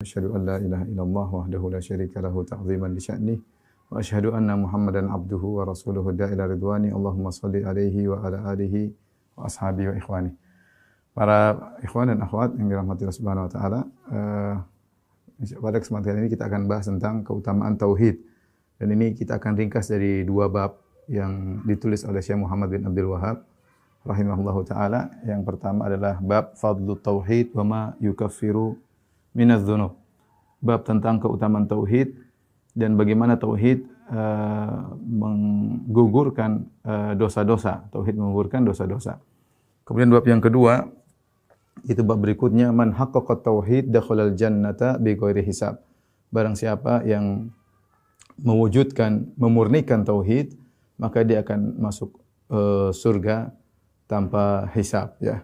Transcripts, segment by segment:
Asyhadu an la ilaha illallah wahdahu la syarika lahu ta'ziman li sya'nih wa asyhadu anna Muhammadan abduhu wa rasuluhu da'ila ridwani. Allahumma shalli alaihi wa ala alihi wa ashabihi wa ikhwani. Para ikhwan dan akhwat yang dirahmati Allah Subhanahu wa taala, pada kesempatan ini kita akan bahas tentang keutamaan tauhid. Dan ini kita akan ringkas dari dua bab yang ditulis oleh Syekh Muhammad bin Abdul Wahhab rahimahullahu taala. Yang pertama adalah bab fadlu tauhid wa ma yukaffiru minadz dzunub. Bab tentang keutamaan tauhid dan bagaimana tauhid menggugurkan dosa-dosa. Tauhid menggugurkan dosa-dosa. Kemudian bab yang kedua itu bab berikutnya, man haqqaqa tauhid dakhalal jannata bighairi hisab. Barang siapa yang mewujudkan, memurnikan tauhid, maka dia akan masuk surga tanpa hisab, ya.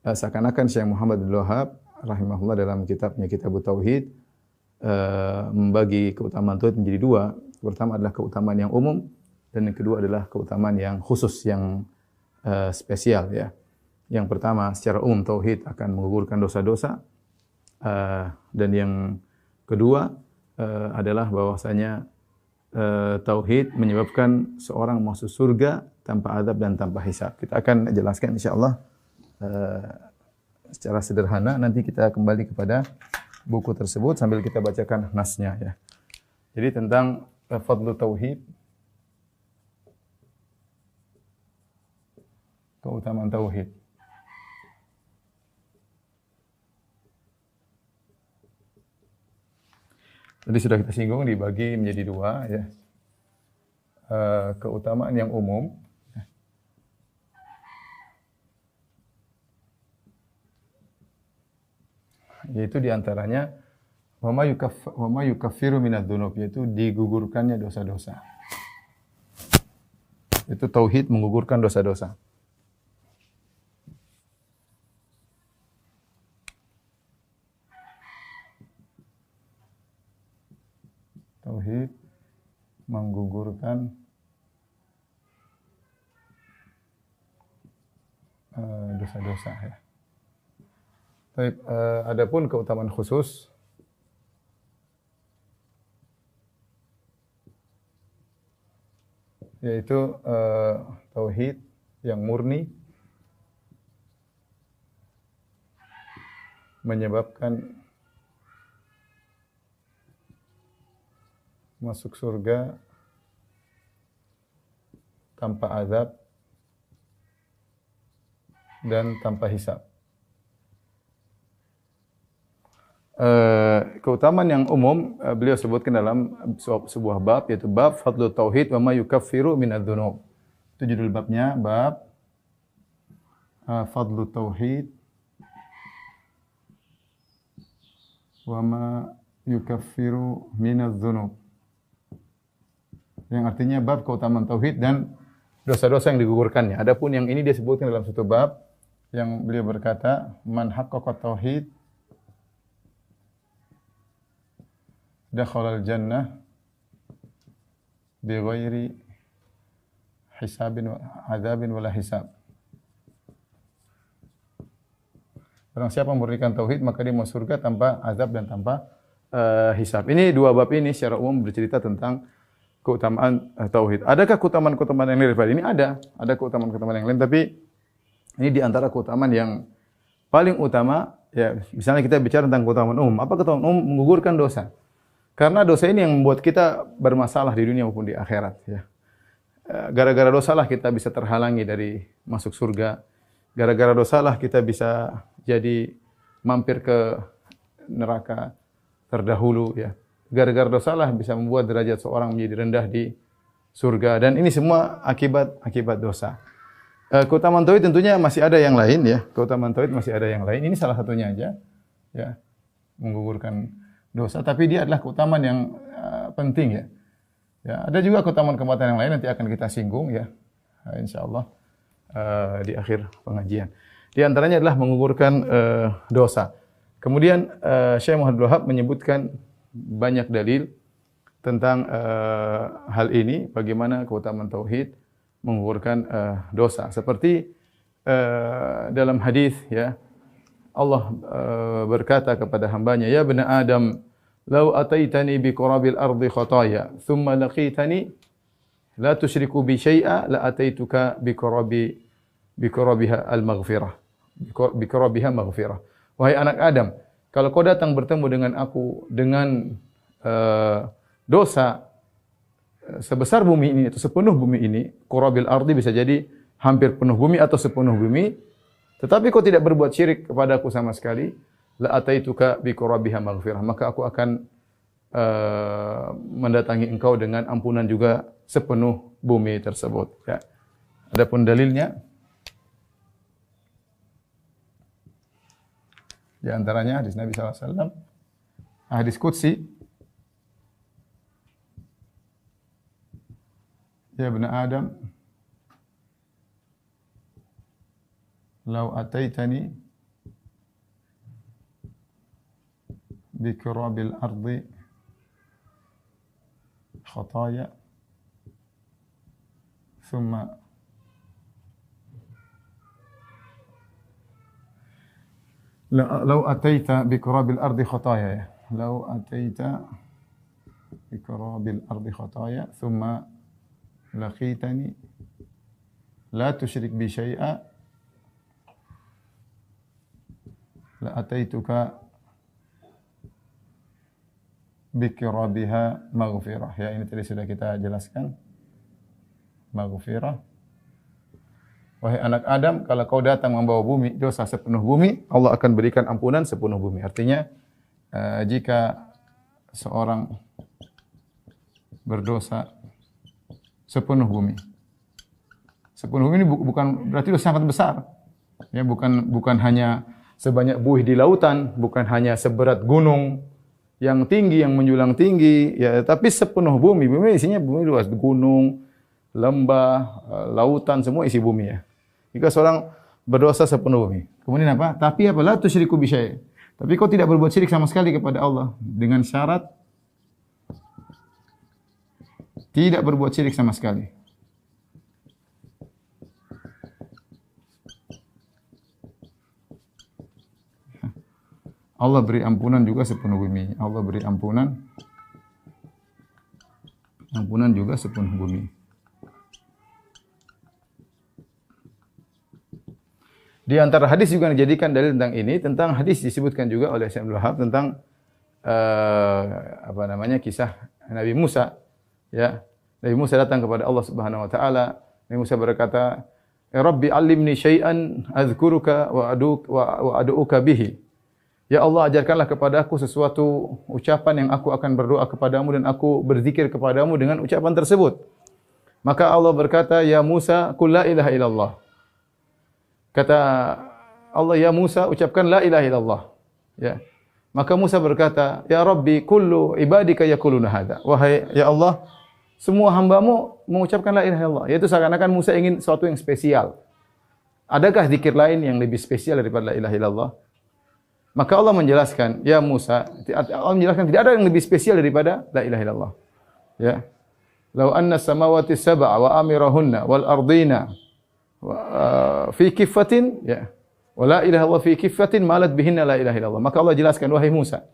Seakan-akan Syekh Muhammad bin Abdul Wahhab rahimahullah dalam kitabnya Kitabut Tauhid membagi keutamaan tauhid menjadi dua. Pertama adalah keutamaan yang umum dan yang kedua adalah keutamaan yang khusus, yang spesial, ya. Yang pertama, secara umum tauhid akan menggugurkan dosa-dosa, dan yang kedua adalah bahwasanya tauhid menyebabkan seorang masuk surga tanpa azab dan tanpa hisab. Kita akan jelaskan insyaallah secara sederhana. Nanti kita kembali kepada buku tersebut sambil kita bacakan nasnya, ya. Jadi tentang fadlu tauhid, keutamaan tauhid. Tadi sudah kita singgung, dibagi menjadi dua, ya. Keutamaan yang umum, yaitu diantaranya wa ma yukaffiru minadz dzunub, yaitu digugurkannya dosa-dosa. Itu tauhid menggugurkan dosa-dosa. Tauhid menggugurkan dosa-dosa, ya. Baik, adapun keutamaan khusus yaitu tauhid yang murni menyebabkan masuk surga tanpa azab dan tanpa hisab. Keutamaan yang umum beliau sebutkan dalam sebuah bab, yaitu bab fadlu tauhid wa ma yukaffiru minadz dzunub. Itu judul babnya, bab fadlu tauhid wa ma yukaffiru minadz dzunub. Yang artinya bab keutamaan tauhid dan dosa-dosa yang digugurkannya. Adapun yang ini dia sebutkan dalam satu bab yang beliau berkata, man haqqaqa tauhid dakhalal jannah bighairi hisabin wa adzabin wala hisab. Barang siapa memurnikan tauhid maka dia masuk surga tanpa azab dan tanpa hisab. Ini dua bab ini secara umum bercerita tentang keutamaan tauhid. Adakah keutamaan-keutamaan yang lain daripada ini? Ada keutamaan-keutamaan yang lain, tapi ini di antara keutamaan yang paling utama, ya. Misalnya kita bicara tentang keutamaan umum. Apa keutamaan umum? Menggugurkan dosa. Karena dosa ini yang membuat kita bermasalah di dunia maupun di akhirat, ya. Gara-gara dosalah kita bisa terhalangi dari masuk surga. Gara-gara dosalah kita bisa jadi mampir ke neraka terdahulu, ya. Gara-gara dosalah bisa membuat derajat seorang menjadi rendah di surga, dan ini semua akibat dosa. Keutamaan tauhid tentunya masih ada yang lain, ya. Keutamaan tauhid masih ada yang lain. Ini salah satunya aja, ya. Menggugurkan dosa, tapi dia adalah keutamaan yang penting, ya. Ya, ada juga keutamaan-keutamaan yang lain nanti akan kita singgung, ya. Insyaallah di akhir pengajian. Di antaranya adalah menggugurkan dosa. Kemudian Syekh Muhammad bin Wahhab menyebutkan banyak dalil tentang hal ini, bagaimana keutamaan tauhid menggugurkan dosa. Seperti dalam hadis, ya, Allah berkata kepada hambanya, "Ya bani Adam, law ataitani bi qurabil ardi khataya, thumma laqitani la tusyriku bi syai'a la ataituka bi qurabiha al-maghfirah." Bi qurabiha maghfirah. Wahai anak Adam, kalau kau datang bertemu dengan aku dengan dosa sebesar bumi ini atau sepenuh bumi ini, qurabil ardi bisa jadi hampir penuh bumi atau sepenuh bumi, tetapi kau tidak berbuat syirik kepada aku sama sekali, la ataituka bi qurabiha maghfirah, maka aku akan mendatangi engkau dengan ampunan juga sepenuh bumi tersebut. Ya. Adapun dalilnya, di antaranya hadis Nabi sallallahu alaihi wasallam, hadis qudsi, ya ibn Adam, law ataitani bi qurabil ardi khataya thumma law ataita bi qurabil ardi khataya, law ataita bi qurabil ardi khataya thumma laqitani la tusyrik bi syai'a la ataituka bi qurabiha maghfirah. Ya, ini tadi sudah kita jelaskan. Maghfirah. Wahai anak Adam, kalau kau datang membawa bumi, dosa sepenuh bumi, Allah akan berikan ampunan sepenuh bumi. Artinya, jika seorang berdosa sepenuh bumi ini bukan berarti dosa sangat besar. Ya, bukan hanya sebanyak buih di lautan, bukan hanya seberat gunung yang tinggi, yang menjulang tinggi, ya, tapi sepenuh bumi. Bumi isinya bumi luas, gunung, lembah, lautan, semua isi bumi ya. Jika seorang berdosa sepenuh bumi. Kemudian apa? Tapi apa? La tusyriku bi syai'. Tapi kau tidak berbuat syirik sama sekali kepada Allah, dengan syarat tidak berbuat syirik sama sekali. Allah beri ampunan juga sepenuh bumi. Allah beri ampunan juga sepenuh bumi. Di antara hadis juga dijadikan dalil tentang ini, tentang hadis disebutkan juga oleh Syekh Abdul Wahab tentang kisah Nabi Musa. Ya, Nabi Musa datang kepada Allah Subhanahu wa taala. Nabi Musa berkata, "Ya Rabbi 'allimni syai'an adzkuruka wa ad'uka bihi." Ya Allah, ajarkanlah kepadaku sesuatu ucapan yang aku akan berdoa kepadamu dan aku berzikir kepadamu dengan ucapan tersebut. Maka Allah berkata, "Ya Musa, qul la ilaha illallah." Kata Allah, "Ya Musa, ucapkan la ilaha illallah." Ya. Maka Musa berkata, "Ya Rabbi, kullu ibadika yaquluna hadza." Wahai ya Allah, semua hamba-Mu mengucapkan la ilaha illallah. Yaitu seakan-akan Musa ingin sesuatu yang spesial. Adakah zikir lain yang lebih spesial daripada la ilaha illallah? Maka Allah menjelaskan, "Ya Musa," Allah menjelaskan tidak ada yang lebih spesial daripada la ilaha illallah. Ya. "Lau anna samawati sab'a wa amirahunna wal ardina fi kiffatin," ya. "Wa la ilaha illallah fi kiffatin malat bihinna la ilaha illallah." Maka Allah jelaskan, "Wahai Musa,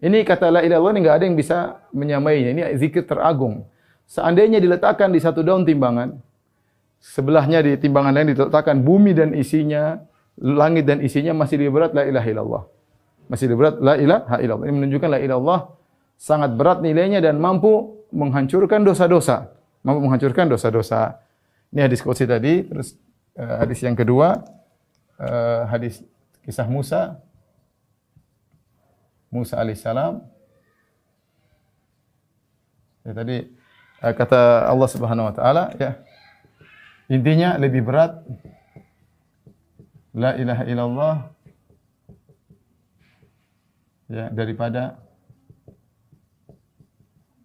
ini kata la ilaha illallah ini enggak ada yang bisa menyamainya. Ini zikir teragung. Seandainya diletakkan di satu daun timbangan, sebelahnya di timbangan lain diletakkan bumi dan isinya, langit dan isinya, masih lebih berat la ilaha illallah. Masih lebih berat la ilaha illallah. Ini menunjukkan la ilaha illallah sangat berat nilainya dan mampu menghancurkan dosa-dosa. Mampu menghancurkan dosa-dosa. Ini hadis qudsi tadi. Terus hadis yang kedua, hadis kisah Musa alaihissalam. Ya, tadi kata Allah Subhanahu wa taala, ya. Intinya lebih berat la ilaha illallah, ya, daripada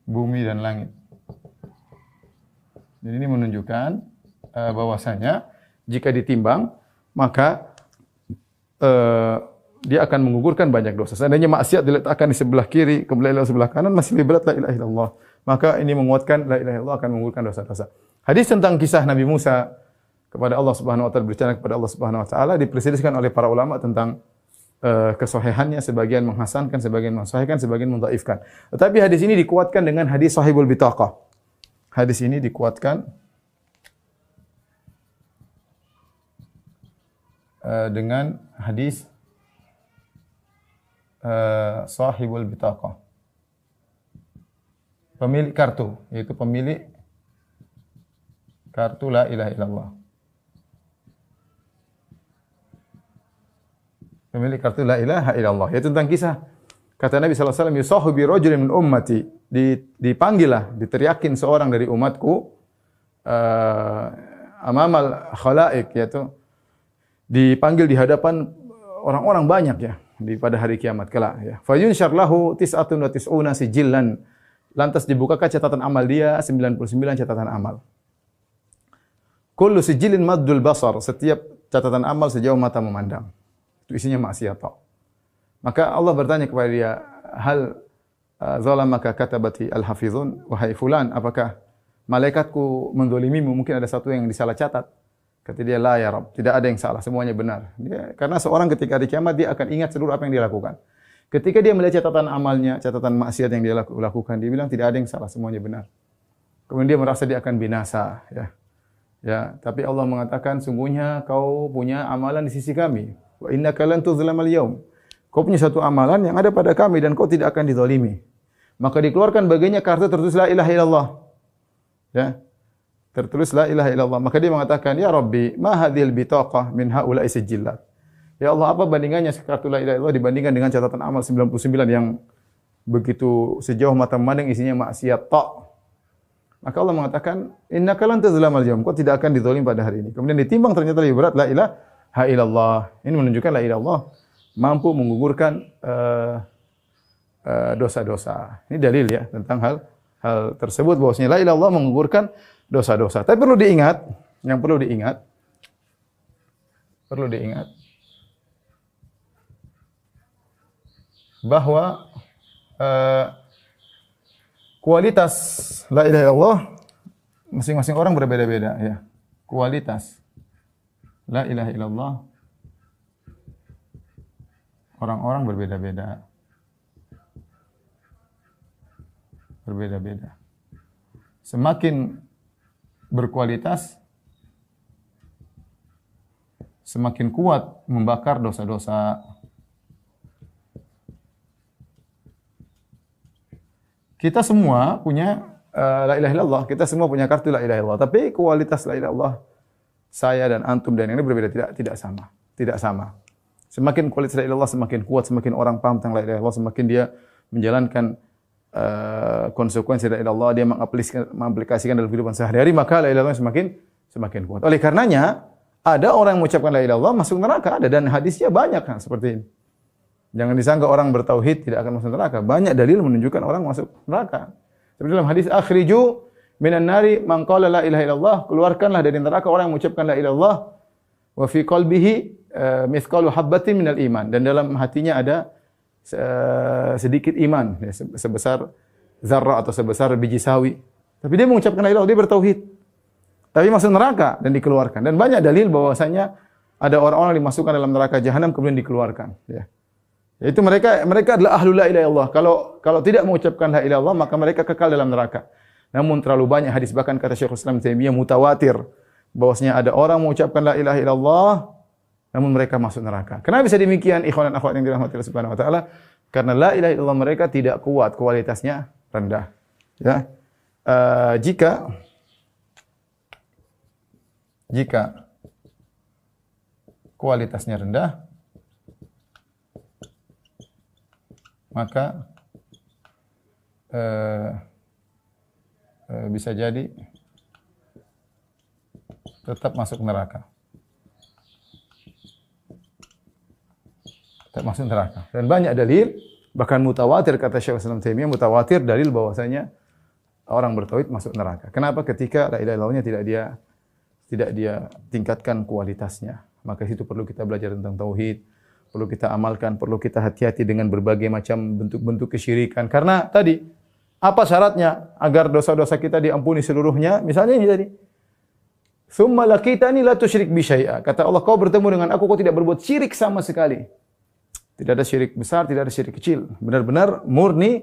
bumi dan langit. Jadi ini menunjukkan bahwasanya jika ditimbang maka dia akan menggugurkan banyak dosa. Seandainya maksiat diletakkan di sebelah kiri, kemudian di sebelah kanan, masih lebih berat la ilaha illallah. Maka ini menguatkan la ilaha illallah akan menggugurkan dosa-dosa. Hadis tentang kisah Nabi Musa kepada Allah Subhanahu wa taala, berbicara kepada Allah Subhanahu wa taala, diperselisihkan oleh para ulama tentang kesahihannya, sebagian menghasankan, sebagian mensahihkan, sebagian mendhaifkan. Tetapi hadis ini dikuatkan dengan hadis Sahibul Bitaqah. Hadis ini dikuatkan dengan hadis Sahibul Bitaqah. Pemilik kartu, yaitu pemilik kartu la ilaha illallah. Pemilik kartu la ilaha illallah. Yaitu tentang kisah kata Nabi sallallahu alaihi wasallam, yusahu bi rajulin min ummati, dipanggillah, diteriakin seorang dari umatku amamal khalaik, yaitu dipanggil di hadapan orang-orang banyak ya pada hari kiamat kelak ya. Fa yunshar lahu 99 sijillan. Lantas dibukakan catatan amal dia 99 catatan amal. Kullu sijilin maddul basar, setiap catatan amal sejauh mata memandang. Itu isinya maksiat. Maka Allah bertanya kepada dia, hal zalamaka katabati al-hafizun, wahai fulan, apakah malaikatku menzalimimu? Mungkin ada satu yang disalah catat. Kata dia, la ya Rabb, tidak ada yang salah, semuanya benar. Karena seorang ketika di kiamat dia akan ingat seluruh apa yang dia lakukan. Ketika dia melihat catatan amalnya, catatan maksiat yang dia lakukan, dia bilang tidak ada yang salah, semuanya benar. Kemudian dia merasa dia akan binasa, ya. Ya, tapi Allah mengatakan, sungguhnya kau punya amalan di sisi kami. Wa innaka lan tuzlamal yaum. Kau punya satu amalan yang ada pada kami dan kau tidak akan dizalimi. Maka dikeluarkan baginya kartu tertulis la ilaha illallah. Ya. Tertulis la ilaha illallah. Maka dia mengatakan, ya Rabbi, ma hadhil bitaqah min haula'i sijillat. Ya Allah, apa bandingannya kartu la ilaha illallah dibandingkan dengan catatan amal 99 yang begitu sejauh mata memandang isinya maksiat tok. Maka Allah mengatakan, innaka lan tuzlamal yaum, kau tidak akan dizalim pada hari ini. Kemudian ditimbang ternyata lebih berat la ilaha illallah. Ini menunjukkan la ilaha illallah mampu menggugurkan dosa-dosa. Ini dalil ya tentang hal tersebut, bahwasanya la ilaha illallah menggugurkan dosa-dosa. Tapi perlu diingat, yang perlu diingat bahwa kualitas la ilaha illallah masing-masing orang berbeda-beda ya. Kualitas la ilaha illallah orang-orang berbeda-beda. Berbeda-beda. Semakin berkualitas, semakin kuat membakar dosa-dosa. Kita semua punya la ilaha illallah, kita semua punya kartu la ilaha illallah, tapi kualitas la ilaha illallah saya dan antum dan yang ini berbeda, tidak sama. Semakin kualitas la ilaha illallah semakin kuat, semakin orang paham tentang la ilaha illallah, semakin dia menjalankan konsekuensi la ilaha illallah, dia mengaplikasikan dalam kehidupan sehari-hari, maka la ilaha illallah semakin kuat. Oleh karenanya, ada orang yang mengucapkan la ilaha illallah masuk neraka, ada, dan hadisnya banyak kan seperti ini. Jangan disangka orang bertauhid tidak akan masuk neraka. Banyak dalil menunjukkan orang masuk neraka. Seperti dalam hadis akhriju minan nari man qala la ilaha illallah, keluarkanlah dari neraka orang yang mengucapkan la ilaha illallah wa fi qalbihi mithqalu habbatin minal iman, dan dalam hatinya ada sedikit iman, ya, sebesar zarrah atau sebesar biji sawi. Tapi dia mengucapkan la ilaha illallah, dia bertauhid. Tapi masuk neraka dan dikeluarkan. Dan banyak dalil bahwasanya ada orang-orang yang dimasukkan dalam neraka jahanam kemudian dikeluarkan, ya. Yaitu mereka adalah ahlul la ilaha illallah. Kalau tidak mengucapkan la ilaha illallah maka mereka kekal dalam neraka. Namun terlalu banyak hadis, bahkan kata Syekhul Islam Taimiyah mutawatir bahwasanya ada orang mengucapkan la ilaha illallah namun mereka masuk neraka. Kenapa bisa demikian ikhwan dan akhwat yang dirahmati Allah Subhanahu wa taala? Karena la ilaha illallah mereka tidak kuat, kualitasnya rendah. Ya. Jika kualitasnya rendah, maka bisa jadi tetap masuk neraka. Dan banyak dalil, bahkan mutawatir, kata Syekhul Islam Taimiyah, mutawatir dalil bahwasanya orang bertauhid masuk neraka. Kenapa? Ketika la ilaha illallahnya tidak dia tingkatkan kualitasnya. Maka situ perlu kita belajar tentang tauhid, perlu kita amalkan, perlu kita hati-hati dengan berbagai macam bentuk-bentuk kesyirikan. Karena tadi, apa syaratnya agar dosa-dosa kita diampuni seluruhnya? Misalnya ini tadi. Tsumma laqitani la tusyrik bi syai'a. Kata Allah, kau bertemu dengan aku, kau tidak berbuat syirik sama sekali. Tidak ada syirik besar, tidak ada syirik kecil. Benar-benar murni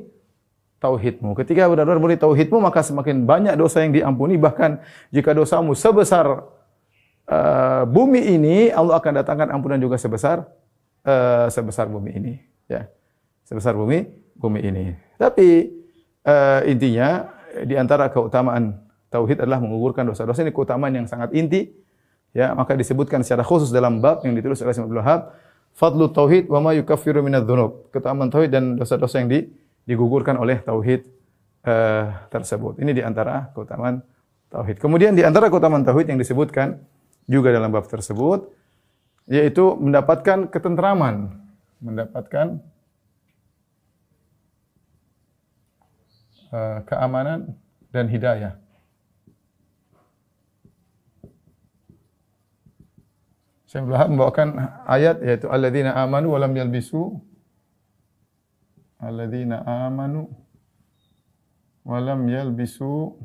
tauhidmu. Ketika benar-benar murni tauhidmu, maka semakin banyak dosa yang diampuni. Bahkan jika dosamu sebesar bumi ini, Allah akan datangkan ampunan juga sebesar bumi ini. Ya, sebesar bumi ini. Tapi intinya di antara keutamaan tauhid adalah mengugurkan dosa-dosa. Ini keutamaan yang sangat inti. Ya, maka disebutkan secara khusus dalam bab yang ditulis oleh Syekh Abdul Wahab, Fadlu tauhid wa ma yukaffiru minadz-dzunub. Keutamaan tauhid dan dosa-dosa yang digugurkan oleh tauhid tersebut. Ini di antara keutamaan tauhid. Kemudian di antara keutamaan tauhid yang disebutkan juga dalam bab tersebut yaitu mendapatkan ketentraman, mendapatkan keamanan dan hidayah. Syekh Abdul Wahab membawakan ayat yaitu alladzina amanu wa lam yalbisu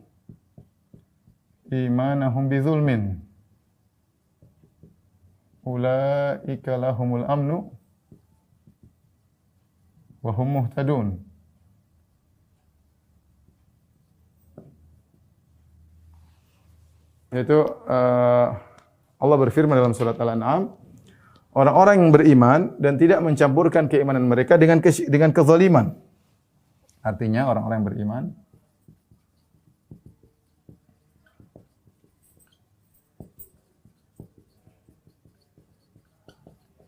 imanahum bidzulmin ulaika lahumul amnu wa hum muhtadun. Yaitu Allah berfirman dalam surat Al-An'am, orang-orang yang beriman dan tidak mencampurkan keimanan mereka dengan kezaliman. Artinya orang-orang yang beriman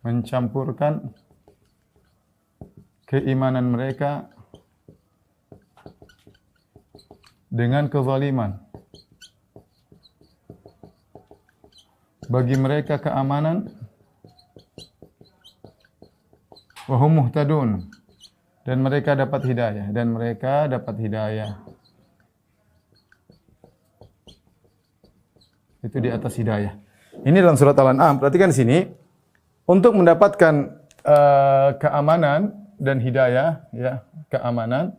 mencampurkan keimanan mereka dengan kezaliman. Bagi mereka keamanan, wa hum muhtadun, dan mereka dapat hidayah, Itu di atas hidayah. Ini dalam surat Al-An'am. Perhatikan di sini, untuk mendapatkan keamanan dan hidayah, ya, keamanan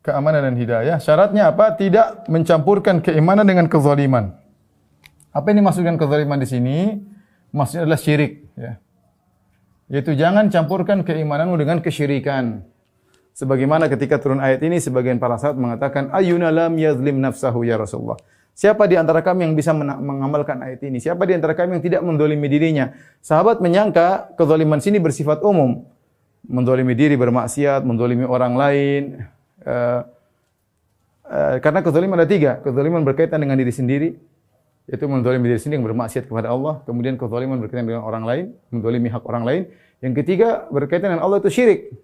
dan hidayah, syaratnya apa? Tidak mencampurkan keimanan dengan kezaliman. Apa yang dimaksudkan kezaliman di sini? Maksudnya adalah syirik, ya. Yaitu jangan campurkan keimananmu dengan kesyirikan. Sebagaimana ketika turun ayat ini, sebagian para sahabat mengatakan, ayyuna lam yazlim nafsahu ya Rasulullah. Siapa di antara kami yang bisa mengamalkan ayat ini? Siapa di antara kami yang tidak mendolimi dirinya? Sahabat menyangka kezaliman sini bersifat umum. Mendolimi diri, bermaksiat, mendolimi orang lain. Karena kezaliman ada 3. Kezaliman berkaitan dengan diri sendiri, yaitu mendolimi diri sendiri yang bermaksiat kepada Allah. Kemudian kezaliman berkaitan dengan orang lain, mendolimi hak orang lain. Yang ketiga berkaitan dengan Allah, itu syirik.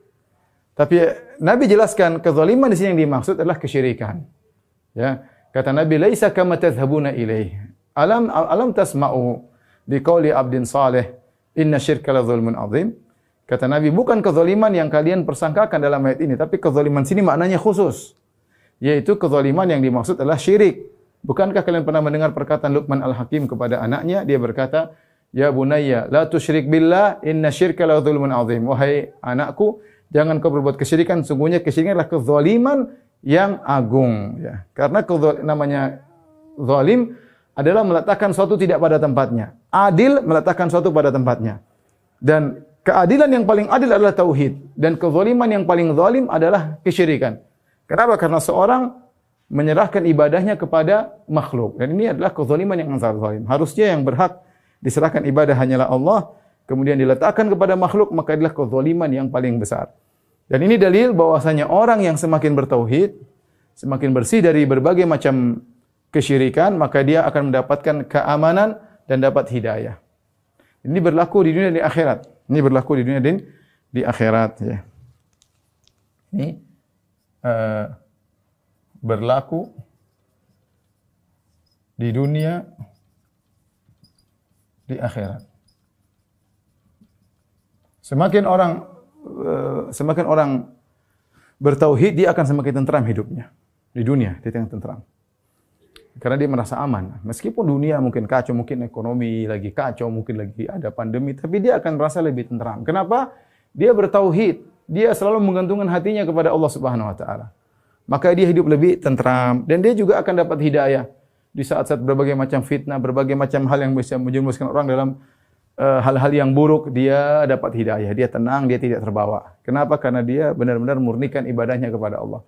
Tapi Nabi jelaskan kezaliman di sini yang dimaksud adalah kesyirikan. Ya, kata Nabi, laisa kama tadhhabuna ilaih. Alam tasma'u biqauli abdin salih, inna syirka la dzulmun adzim. Kata Nabi, bukan kezaliman yang kalian persangkakan dalam ayat ini, tapi kezaliman sini maknanya khusus. Yaitu kezaliman yang dimaksud adalah syirik. Bukankah kalian pernah mendengar perkataan Luqman Al-Hakim kepada anaknya? Dia berkata, ya bunayya, la tusyrik billah, inna syirka la dzulmun adzim. Wahai anakku, jangan kau berbuat kesyirikan. Sungguhnya kesyirikan adalah kezaliman yang agung. Ya. Karena namanya zalim adalah meletakkan suatu tidak pada tempatnya. Adil meletakkan suatu pada tempatnya. Dan keadilan yang paling adil adalah tauhid. Dan kezaliman yang paling zalim adalah kesyirikan. Kenapa? Karena seorang menyerahkan ibadahnya kepada makhluk. Dan ini adalah kezaliman yang sangat zalim. Harusnya yang berhak diserahkan ibadah hanyalah Allah, kemudian diletakkan kepada makhluk, maka adalah kezaliman yang paling besar. Dan ini dalil bahwasanya orang yang semakin bertauhid, semakin bersih dari berbagai macam kesyirikan, maka dia akan mendapatkan keamanan dan dapat hidayah. Ini berlaku di dunia dan di akhirat. Ini berlaku di dunia dan di akhirat. Ya. Ini berlaku di dunia, di akhirat. Semakin orang bertauhid, dia akan semakin tentram hidupnya. Di dunia, dia yang tentram. Karena dia merasa aman. Meskipun dunia mungkin kacau, mungkin ekonomi lagi kacau, mungkin lagi ada pandemi, tapi dia akan merasa lebih tentram. Kenapa? Dia bertauhid. Dia selalu menggantungkan hatinya kepada Allah Subhanahu wa taala. Maka dia hidup lebih tentram dan dia juga akan dapat hidayah di saat-saat berbagai macam fitnah, berbagai macam hal yang bisa menjerumuskan orang dalam hal-hal yang buruk, dia dapat hidayah, dia tenang, dia tidak terbawa. Kenapa? Karena dia benar-benar murnikan ibadahnya kepada Allah.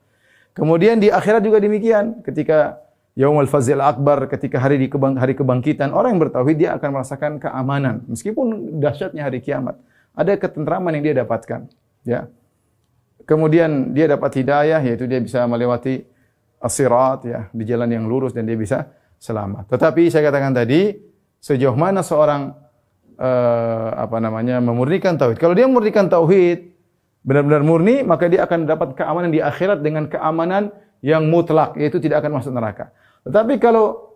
Kemudian di akhirat juga demikian, ketika Yaumul Fazil Akbar, ketika hari kebangkitan, orang yang bertauhid dia akan merasakan keamanan meskipun dahsyatnya hari kiamat. Ada ketentraman yang dia dapatkan, ya. Kemudian dia dapat hidayah, yaitu dia bisa melewati as-sirat, ya, di jalan yang lurus dan dia bisa selamat. Tetapi saya katakan tadi, sejauh mana seorang memurnikan tauhid. Kalau dia memurnikan tauhid, benar-benar murni, maka dia akan dapat keamanan di akhirat dengan keamanan yang mutlak, yaitu tidak akan masuk neraka. Tetapi kalau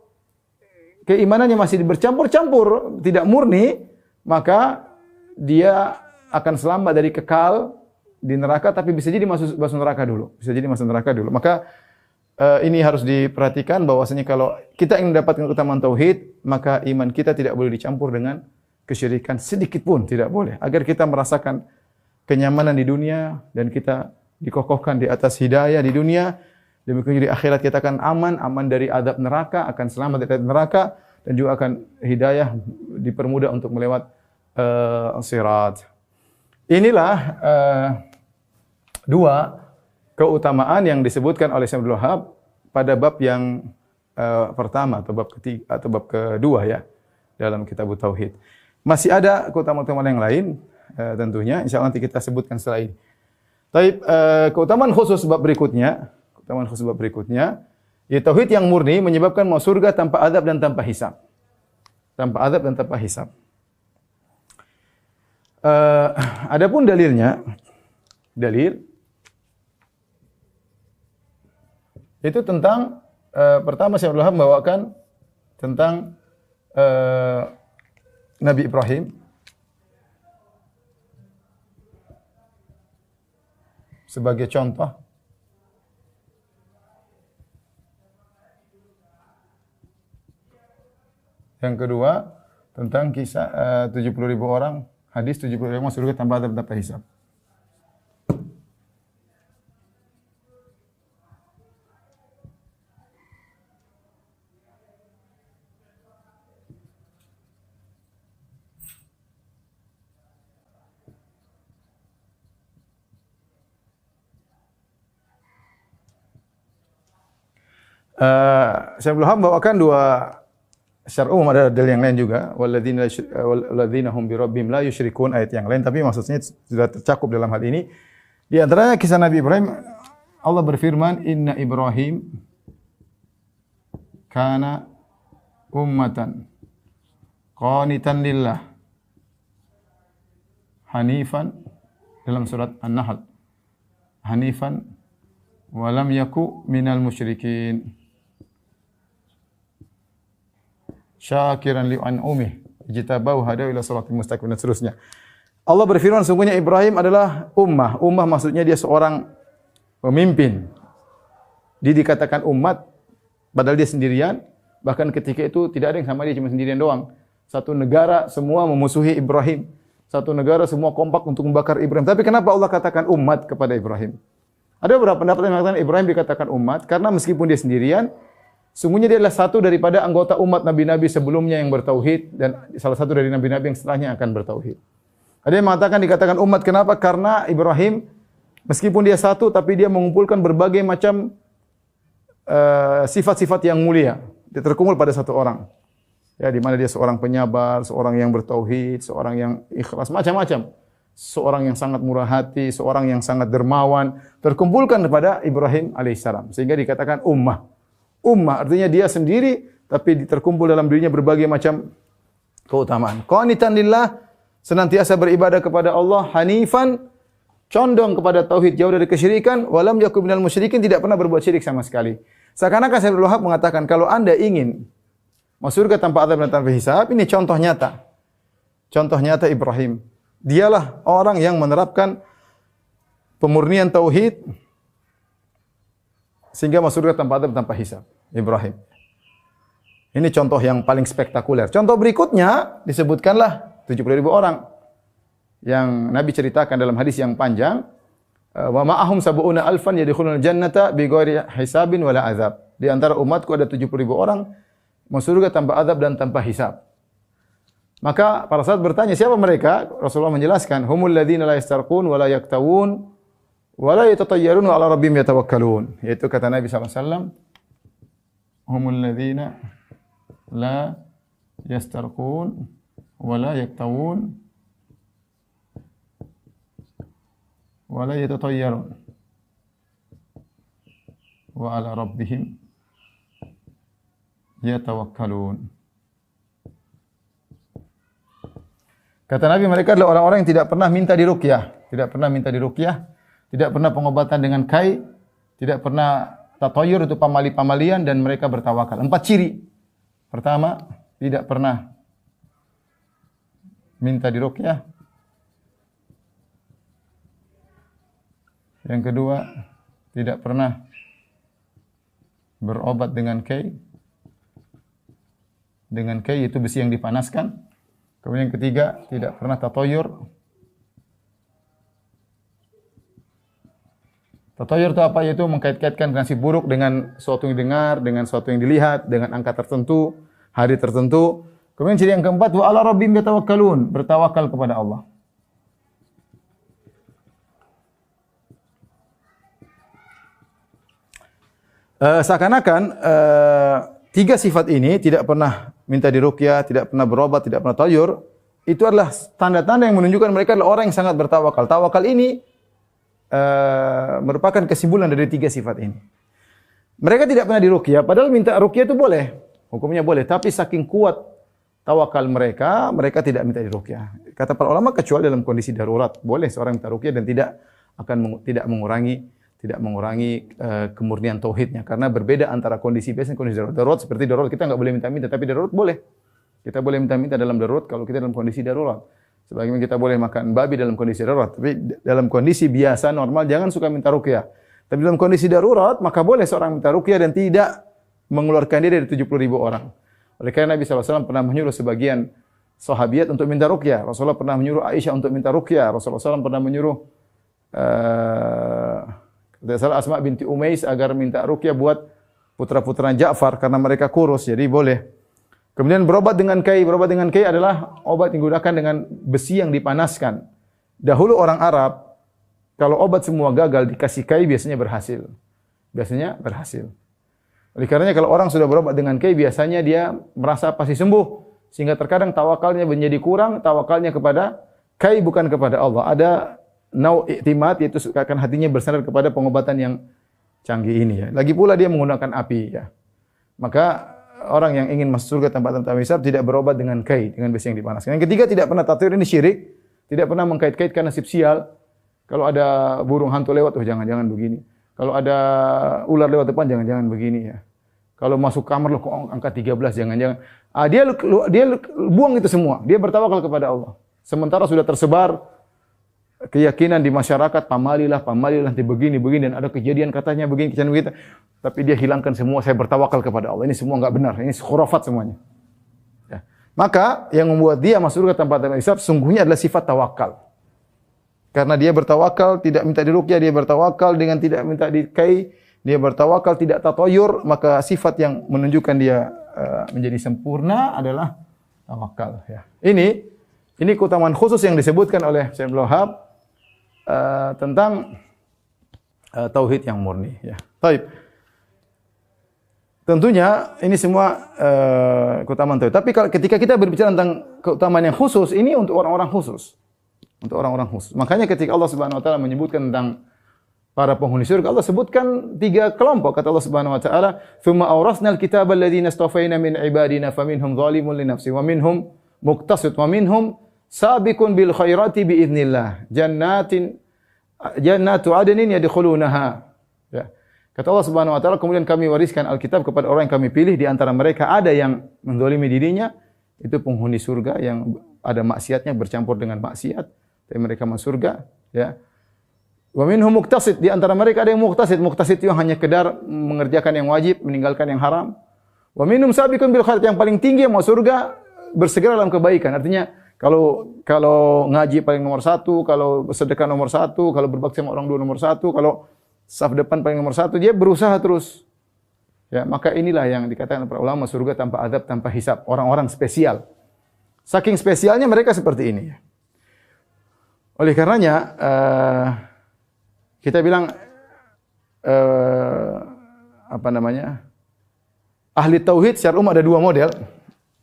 keimanannya masih bercampur-campur, tidak murni, maka dia akan selamat dari kekal di neraka, tapi bisa jadi masuk neraka dulu. Bisa jadi masuk neraka dulu. Maka ini harus diperhatikan bahwasanya kalau kita ingin mendapatkan keutamaan tauhid, maka iman kita tidak boleh dicampur dengan kesyirikan sedikit pun, tidak boleh. Agar kita merasakan kenyamanan di dunia dan kita dikokohkan di atas hidayah di dunia. Demikian di akhirat kita akan aman dari azab neraka, akan selamat dari azab neraka dan juga akan hidayah dipermudah untuk melewat sirat. Inilah dua keutamaan yang disebutkan oleh Syekh Abdul Wahab pada bab yang pertama atau bab ketiga atau bab kedua, ya, dalam kitab Tauhid. Masih ada keutamaan-keutamaan yang lain tentunya, insyaallah nanti kita sebutkan setelah ini. Tapi keutamaan khusus bab berikutnya, ya, tauhid yang murni menyebabkan masuk surga tanpa azab dan tanpa hisab. Tanpa azab dan tanpa hisab. Adapun dalilnya, dalil itu tentang pertama Syekh Abdul Wahab membawakan tentang Nabi Ibrahim sebagai contoh. Yang kedua tentang kisah 70.000 orang, hadis 70.000 orang masuk surga tanpa azab tanpa hisab. Syekh Abdul Wahab membawakan dua secara umum, ada dalil yang lain juga, walladzina hum bi rabbihim la yusyrikun, ayat yang lain, tapi maksudnya sudah tercakup dalam hal ini. Di antaranya kisah Nabi Ibrahim, Allah berfirman, inna Ibrahim kana ummatan qanitan lillah hanifan, dalam surat An-Nahl, hanifan wa lam yaku minal musyrikin, syakiran li an'umih ijtabahu hadahu ila shiratal mustaqim, dan seterusnya. Allah berfirman, sungguhnya Ibrahim adalah ummah. Ummah maksudnya dia seorang pemimpin. Dia dikatakan umat padahal dia sendirian, bahkan ketika itu tidak ada yang sama dia, cuma sendirian doang. Satu negara semua memusuhi Ibrahim. Satu negara semua kompak untuk membakar Ibrahim. Tapi kenapa Allah katakan umat kepada Ibrahim? Ada beberapa pendapat yang mengatakan Ibrahim dikatakan umat karena meskipun dia sendirian, sungguhnya dia adalah satu daripada anggota umat nabi-nabi sebelumnya yang bertauhid dan salah satu dari nabi-nabi yang setelahnya akan bertauhid. Ada yang mengatakan dikatakan umat kenapa? Karena Ibrahim meskipun dia satu tapi dia mengumpulkan berbagai macam sifat-sifat yang mulia. Dia terkumpul pada satu orang. Ya, di mana dia seorang penyabar, seorang yang bertauhid, seorang yang ikhlas, macam-macam. Seorang yang sangat murah hati, seorang yang sangat dermawan, terkumpulkan kepada Ibrahim alaihissalam. Sehingga dikatakan ummah. Ummah artinya dia sendiri tapi terkumpul dalam dirinya berbagai macam keutamaan. Qanitan lillah, senantiasa beribadah kepada Allah, hanifan, condong kepada tauhid, jauh dari kesyirikan, walam yakun minal musyrikin, tidak pernah berbuat syirik sama sekali. Seakan-akan Syekh Abdul Wahab mengatakan kalau Anda ingin masuk surga tanpa azab dan tanpa hisab, ini contoh nyata. Contoh nyata Ibrahim. Dialah orang yang menerapkan pemurnian tauhid sehingga masuk surga tanpa azab tanpa hisab. Ibrahim. Ini contoh yang paling spektakuler. Contoh berikutnya disebutkanlah 70.000 orang yang Nabi ceritakan dalam hadis yang panjang. Wa ma'ahum sab'una alfan yadkhulunal jannata bighairi hisabin wala azab. Di antara umatku ada 70.000 orang masuk surga tanpa azab dan tanpa hisab. Maka para sahabat bertanya, siapa mereka? Rasulullah menjelaskan, humul ladzina la yastarqun wa la yaktawun wa la yatatayyarun wa ala rabbihim yatawakkalun. Yaitu kata Nabi sallallahu alaihi wasallam, humul ladzina la yastarqun wa la yaktawun wa la yatatayyarun wa ala rabbihim yatawakkalun. Kata Nabi, mereka adalah orang-orang yang tidak pernah minta diruqyah, tidak pernah minta diruqyah, tidak pernah pengobatan dengan kai, tidak pernah tatayur itu pamali-pamalian, dan mereka bertawakal. 4 ciri. Pertama, tidak pernah minta diruqyah. Yang kedua, tidak pernah berobat dengan kai. Dengan kai itu besi yang dipanaskan. Kemudian yang ketiga, tidak pernah tatayur. Tatayur itu apa? Yaitu mengkait-kaitkan nasib buruk dengan sesuatu yang didengar, dengan sesuatu yang dilihat, dengan angka tertentu, hari tertentu. Kemudian ciri yang keempat, wa ala rabbihim yatawakkalun, bertawakal kepada Allah. Seakan-akan 3 sifat ini, tidak pernah minta diruqyah, tidak pernah berobat, tidak pernah tayur, itu adalah tanda-tanda yang menunjukkan mereka adalah orang yang sangat bertawakal. Tawakal ini merupakan kesimpulan dari 3 sifat ini. Mereka tidak pernah diruqyah, padahal minta ruqyah itu boleh, hukumnya boleh, tapi saking kuat tawakal mereka, mereka tidak minta diruqyah. Kata para ulama, kecuali dalam kondisi darurat, boleh seorang minta ruqyah dan tidak mengurangi kemurnian tauhidnya, karena berbeda antara kondisi biasa dan kondisi darurat. Darurat seperti darurat kita enggak boleh minta-minta, tapi darurat boleh. Kita boleh minta-minta dalam darurat kalau kita dalam kondisi darurat. Sebagaimana kita boleh makan babi dalam kondisi darurat, tapi dalam kondisi biasa normal jangan suka minta ruqyah. Tapi dalam kondisi darurat maka boleh seorang minta ruqyah dan tidak mengeluarkan dia dari 70.000 orang. Oleh karena Nabi sallallahu alaihi wasallam pernah menyuruh sebagian sahabiat untuk minta ruqyah. Rasulullah pernah menyuruh Aisyah untuk minta ruqyah. Rasulullah SAW pernah menyuruh Salah Asma binti Umais agar minta ruqyah buat putra-putra Ja'far karena mereka kurus, jadi boleh. Kemudian berobat dengan kai. Berobat dengan kai adalah obat yang digunakan dengan besi yang dipanaskan. Dahulu orang Arab kalau obat semua gagal dikasih kai biasanya berhasil. Biasanya berhasil. Oleh karenanya kalau orang sudah berobat dengan kai biasanya dia merasa pasti sembuh, sehingga terkadang tawakalnya menjadi kurang, tawakalnya kepada kai bukan kepada Allah. Ada nau' i'timad, yaitu akan hatinya bersandar kepada pengobatan yang canggih ini ya. Lagi pula dia menggunakan api ya. Maka orang yang ingin masuk surga tanpa hisab tidak berobat dengan kai, dengan besi yang dipanaskan. Yang ketiga, tidak pernah tathir, ini syirik. Tidak pernah mengkait-kaitkan nasib sial. Kalau ada burung hantu lewat, oh jangan-jangan begini. Kalau ada ular lewat depan, jangan-jangan begini ya. Kalau masuk kamar loh kok angka 13, jangan-jangan. Dia buang itu semua. Dia bertawakal kepada Allah. Sementara sudah tersebar keyakinan di masyarakat, pamalilah nanti begini dan ada kejadian katanya begini. Tapi dia hilangkan semua, saya bertawakal kepada Allah. Ini semua enggak benar, ini khurafat semuanya. Ya. Maka yang membuat dia masuk surga tanpa hisab sungguhnya adalah sifat tawakal. Karena dia bertawakal, tidak minta diruqyah, dia bertawakal dengan tidak minta dikai, dia bertawakal tidak tatayur, maka sifat yang menunjukkan dia menjadi sempurna adalah tawakal ya. Ini keutamaan khusus yang disebutkan oleh Syekh Abdul Wahab tentang tauhid yang murni ya. Baik. Tentunya ini semua keutamaan tauhid. Tapi ketika kita berbicara tentang keutamaan yang khusus, ini untuk orang-orang khusus. Untuk orang-orang khusus. Makanya ketika Allah Subhanahu wa taala menyebutkan tentang para penghuni surga, Allah sebutkan 3 kelompok. Kata Allah Subhanahu wa taala, "Tsumma awrasnal kitaba alladziina istafaina min ibadina faminhum zalimun li nafsihi wa minhum muqtasid wa minhum sabiqun bil khairati bi idznillah. Jannatu adnin yadkhulunaha." Ya. Kata Allah Subhanahu wa taala, kemudian kami wariskan Alkitab kepada orang yang kami pilih, di antara mereka ada yang menzalimi dirinya, itu penghuni surga yang ada maksiatnya bercampur dengan maksiat, tapi mereka masuk surga, ya. Wa minhum muqtasid, di antara mereka ada yang muqtasid. Muqtasid itu hanya kedar mengerjakan yang wajib, meninggalkan yang haram. Wa minhum sabiqun bil khairat, yang paling tinggi yang masuk surga bersegera dalam kebaikan. Artinya kalau ngaji paling nomor 1, kalau sedekah nomor 1, kalau berbakti sama orang 2 nomor 1, kalau saf depan paling nomor 1, dia berusaha terus. Ya, maka inilah yang dikatakan para ulama surga tanpa azab, tanpa hisab, orang-orang spesial. Saking spesialnya mereka seperti ini. Oleh karenanya kita bilang apa namanya? Ahli tauhid secara umum ada dua model.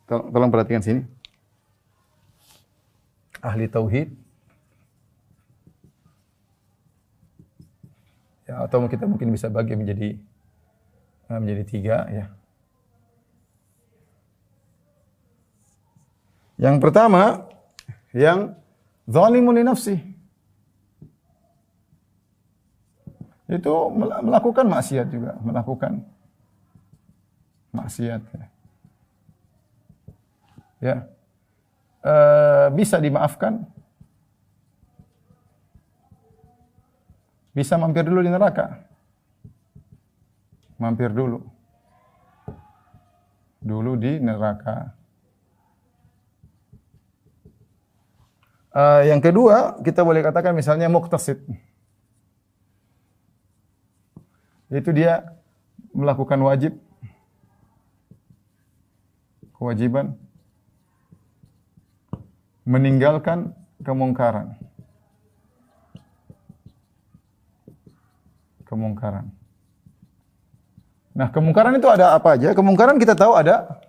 Tolong perhatikan sini. Ahli tauhid ya, atau kita mungkin bisa bagi menjadi tiga ya. Yang pertama, yang zalimun li nafsi. Itu melakukan maksiat juga, melakukan maksiat. Ya. Bisa dimaafkan. Bisa mampir dulu di neraka. Mampir dulu. Dulu di neraka. Yang kedua, kita boleh katakan misalnya muqtasid. Itu dia melakukan kewajiban, meninggalkan kemungkaran. Nah, kemungkaran itu ada apa aja? Kemungkaran kita tahu ada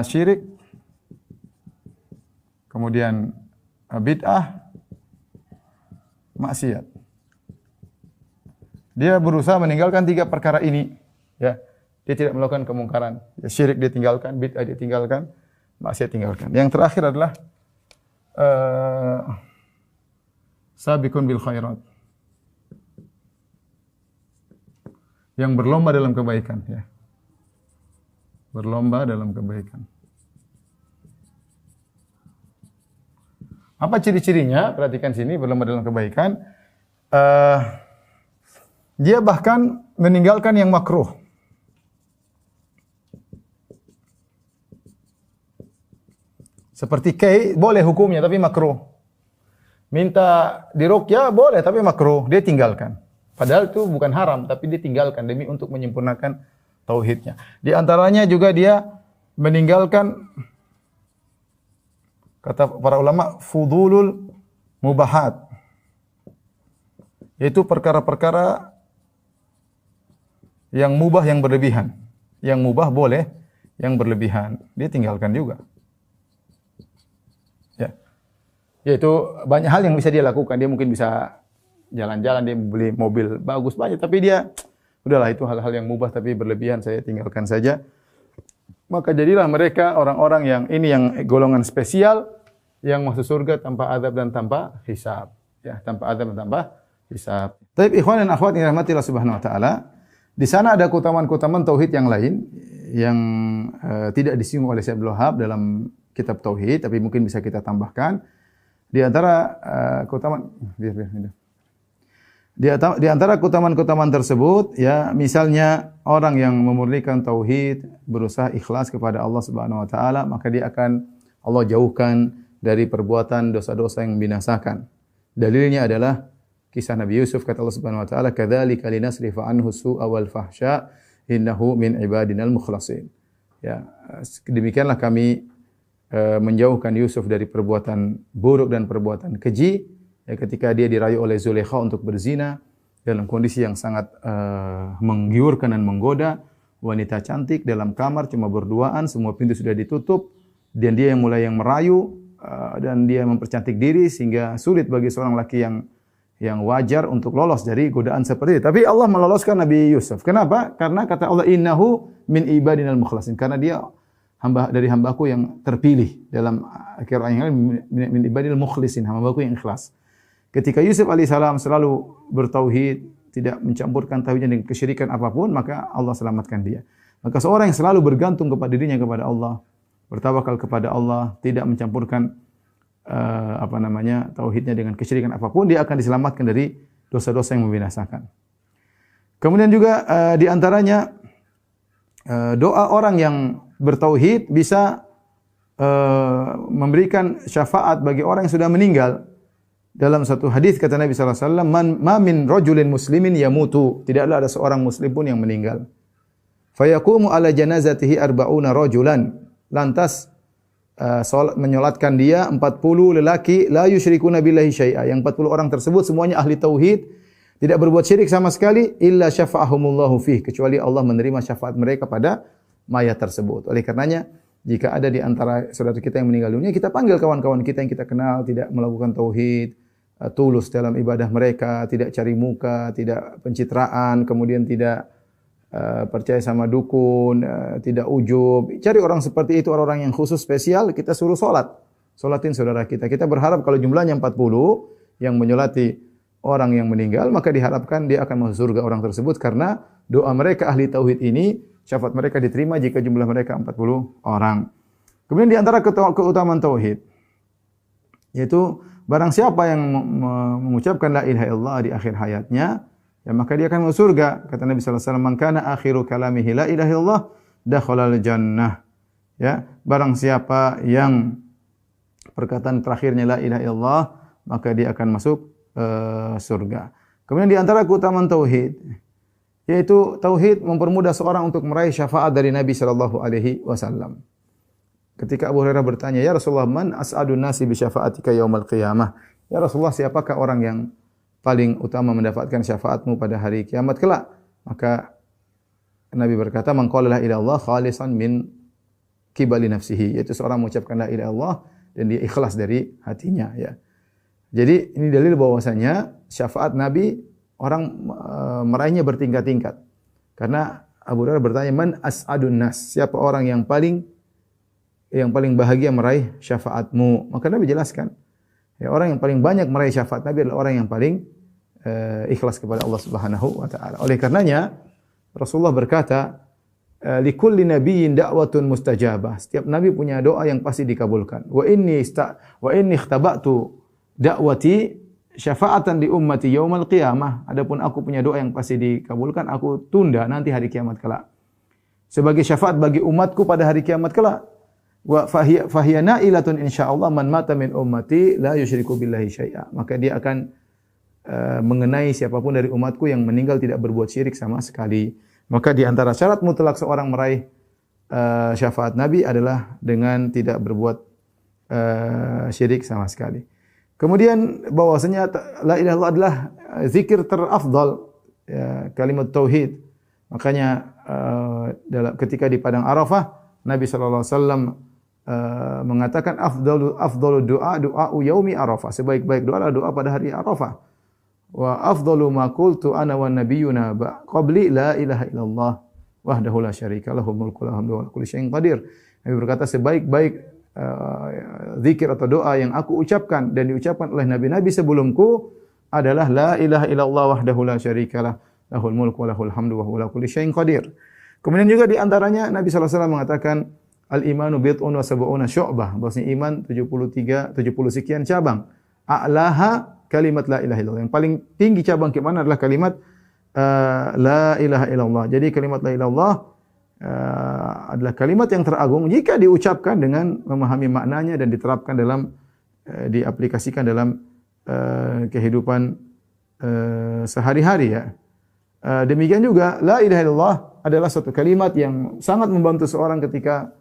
syirik, kemudian bid'ah, maksiat. Dia berusaha meninggalkan tiga perkara ini, ya. Dia tidak melakukan kemungkaran. Ya, syirik dia tinggalkan, bid'ah dia tinggalkan, maksiat tinggalkan. Yang terakhir adalah sabiqun bil khairat. Yang berlomba dalam kebaikan, ya. Berlomba dalam kebaikan. Apa ciri-cirinya? Perhatikan sini, berlomba dalam kebaikan. Dia bahkan meninggalkan yang makruh. Seperti boleh hukumnya tapi makruh. Minta diruqyah boleh tapi makruh, dia tinggalkan. Padahal itu bukan haram, tapi dia tinggalkan demi untuk menyempurnakan tauhidnya. Di antaranya juga dia meninggalkan, kata para ulama, fudulul mubahat. Yaitu perkara-perkara yang mubah yang berlebihan. Yang mubah boleh, yang berlebihan dia tinggalkan juga. Ya. Yaitu banyak hal yang bisa dia lakukan. Dia mungkin bisa jalan-jalan, dia beli mobil bagus banyak, tapi dia udahlah itu hal-hal yang mubah tapi berlebihan, saya tinggalkan saja. Maka jadilah mereka orang-orang yang ini, yang golongan spesial yang masuk surga tanpa azab dan tanpa hisab, ya, tanpa azab dan tanpa hisab. Tapi ikhwan dan akhwat yang dirahmati Allah Subhanahu wa taala, di sana ada keutamaan-keutamaan tauhid yang lain yang tidak disinggung oleh Syekh Abdul Wahab dalam kitab tauhid, tapi mungkin bisa kita tambahkan. Di antara keutamaan Di antara keutamaan-keutamaan tersebut, ya, misalnya orang yang memurnikan tauhid, berusaha ikhlas kepada Allah Subhanahu wa taala, maka dia akan Allah jauhkan dari perbuatan dosa-dosa yang membinasakan. Dalilnya adalah kisah Nabi Yusuf, kata Allah Subhanahu wa taala, "Kadzalika linasrifa anhu su'a wal fahsya, innahu min ibadinal mukhlasin." Ya, demikianlah kami menjauhkan Yusuf dari perbuatan buruk dan perbuatan keji. Ya, ketika dia dirayu oleh Zulaikha untuk berzina dalam kondisi yang sangat menggiurkan dan menggoda, wanita cantik dalam kamar cuma berduaan, semua pintu sudah ditutup, dan dia yang mulai merayu dan dia mempercantik diri sehingga sulit bagi seorang laki yang wajar untuk lolos dari godaan seperti itu. Tapi Allah meloloskan Nabi Yusuf. Kenapa? Karena kata Allah, innahu min ibadinal mukhlasin. Karena dia dari hambaku yang terpilih. Dalam akhir ayat min ibadil mukhlisin, hambaku yang ikhlas. Ketika Yusuf alaihissalam selalu bertauhid, tidak mencampurkan tauhidnya dengan kesyirikan apapun, maka Allah selamatkan dia. Maka seorang yang selalu bergantung kepada dirinya kepada Allah, bertawakal kepada Allah, tidak mencampurkan tauhidnya dengan kesyirikan apapun, dia akan diselamatkan dari dosa-dosa yang membinasakan. Kemudian juga di antaranya doa orang yang bertauhid bisa memberikan syafaat bagi orang yang sudah meninggal. Dalam satu hadis kata Nabi sallallahu alaihi wasallam, "Ma min rajulin muslimin yamutu." Tidaklah ada seorang muslim pun yang meninggal. Fayaqumu ala janazatihi arba'una rajulan. Lantas menyolatkan dia 40 lelaki la yusyrikuna billahi syai'a. Yang 40 orang tersebut semuanya ahli tauhid, tidak berbuat syirik sama sekali, illa syafa'ahumullahu fih, kecuali Allah menerima syafaat mereka pada mayat tersebut. Oleh karenanya, jika ada di antara saudara kita yang meninggal dunia, kita panggil kawan-kawan kita yang kita kenal tidak melakukan tauhid, tulus dalam ibadah mereka, tidak cari muka, tidak pencitraan, kemudian tidak percaya sama dukun, tidak ujub. Cari orang seperti itu, orang-orang yang khusus spesial, kita suruh salat. Salatin saudara kita. Kita berharap kalau jumlahnya 40 yang menyolati orang yang meninggal, maka diharapkan dia akan masuk surga orang tersebut karena doa mereka ahli tauhid ini, syafaat mereka diterima jika jumlah mereka 40 orang. Kemudian di antara keutamaan tauhid, yaitu barang siapa yang mengucapkan la ilaha illallah di akhir hayatnya, ya maka dia akan masuk surga. Kata Nabi sallallahu alaihi wasallam, "Man kana akhiru kalamihi la ilaha illallah, dakhalal jannah." Ya, barang siapa yang perkataan terakhirnya la ilaha illallah, maka dia akan masuk surga. Kemudian di antara keutamaan tauhid, yaitu tauhid mempermudah seorang untuk meraih syafaat dari Nabi sallallahu alaihi wasallam. Ketika Abu Hurairah bertanya, "Ya Rasulullah, man as'adun nasi bi syafaatika yaumil qiyamah?" Ya Rasulullah, siapakah orang yang paling utama mendapatkan syafaatmu pada hari kiamat kelak? Maka Nabi berkata, "Man qala la ilaha illallah khalisan min qibali nafsihi," yaitu seorang mengucapkan la ilaha illallah dan dia ikhlas dari hatinya, ya. Jadi ini dalil bahwasanya syafaat Nabi orang meraihnya bertingkat-tingkat. Karena Abu Hurairah bertanya, "Man as'adun nas?" Siapa orang yang paling bahagia meraih syafaatmu? Maka Nabi jelaskan, ya, orang yang paling banyak meraih syafaat Nabi adalah orang yang paling ikhlas kepada Allah Subhanahu wa taala. Oleh karenanya Rasulullah berkata, "Likulli nabiyyin da'watun mustajabah." Setiap nabi punya doa yang pasti dikabulkan. Wa inni ikhtaba'tu da'wati syafaatan di ummati yaumal qiyamah. Adapun aku punya doa yang pasti dikabulkan, aku tunda nanti hari kiamat kelak. Sebagai syafaat bagi umatku pada hari kiamat kelak. Wa fahiya na'ilatun insyaallah man mata min ummati la yusyriku billahi syai'a. Maka dia akan mengenai siapapun dari umatku yang meninggal tidak berbuat syirik sama sekali. Maka di antara syarat mutlak seorang meraih syafaat Nabi adalah dengan tidak berbuat syirik sama sekali. Kemudian bahwasanya la ilaha illallah adalah zikir terafdal, ya, kalimat tauhid. Makanya ketika di padang Arafah Nabi sallallahu alaihi wasallam mengatakan afdalu doa yaumi Arafah. Sebaik-baik doa adalah doa pada hari Arafah. Wa afdalu ma qultu ana wan nabiyyuna qabli la ilaha illallah wahdahu la syarika lahu mulku wa hamdu wa kulli syai'in qadir. Nabi berkata sebaik-baik zikir atau doa yang aku ucapkan dan diucapkan oleh nabi-nabi sebelumku adalah la ilaha illallah wahdahu la syarikalah lahul mulku wa lahul hamdu wa huwa ala kulli syai'in qadir. Kemudian juga di antaranya Nabi sallallahu alaihi wasallam mengatakan al-imanu bid'un wa sab'una syu'bah, bahwasanya iman 70 sekian cabang. A'laha kalimat la ilaha illallah. Yang paling tinggi cabang ke mana adalah kalimat la ilaha illallah. Jadi kalimat la ilaha illallah adalah kalimat yang teragung jika diucapkan dengan memahami maknanya dan diterapkan dalam diaplikasikan dalam kehidupan sehari-hari, ya. Demikian juga la ilaha illallah adalah suatu kalimat yang sangat membantu seorang ketika